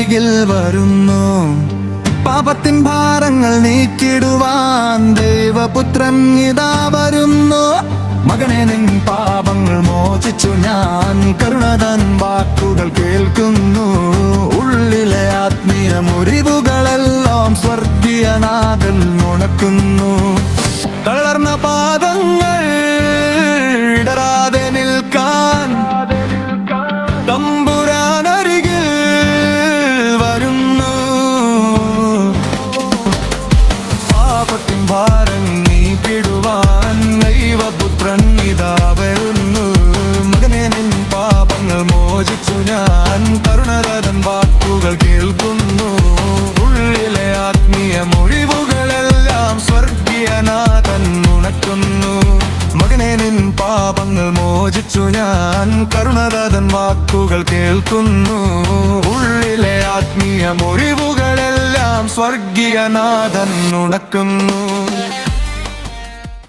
അരികിൽ വരുന്നു. പാപത്തിൻ ഭാരങ്ങൾ നീക്കിടുവാൻ ദൈവപുത്രൻ ഇതാ വരുന്നു. മകനെ, നിൻ പാപങ്ങൾ മോചിച്ചു ഞാൻ, കരുണതൻ വാക്കുകൾ കേൾക്കുന്നു. ഉള്ളിലെ ആത്മീയ മുറിവുകളെല്ലാം സ്വർഗീയനാഥൻ ഉണക്കുന്നു. തളർന്ന പാദങ്ങൾ ഇടറാതെ നിൽക്കാൻ തമ്പുരാനരികിൽ വരുന്നു. പാപത്തിൻ ഭാരം നീക്കിടുവാൻ ദൈവപുത്രൻ ഇതാ വരുന്നു. മകനെ, നിൻ പാപങ്ങൾ മോചിച്ചു ഞാൻ, കരുണതൻ വാക്കുകൾ കേൾക്കുന്നു. ഉള്ളിലെ ആത്മീയ മുറിവുകളെല്ലാം സ്വർഗീയനാഥൻ ഉണക്കുന്നു. മകനെ, നിൻ പാപങ്ങൾ മോചിച്ചു ഞാൻ, കരുണതൻ വാക്കുകൾ കേൾക്കുന്നു. ഉള്ളിലെ ആത്മീയ മുറിവുകളെല്ലാം സ്വർഗീയനാഥൻ ഉണക്കുന്നു.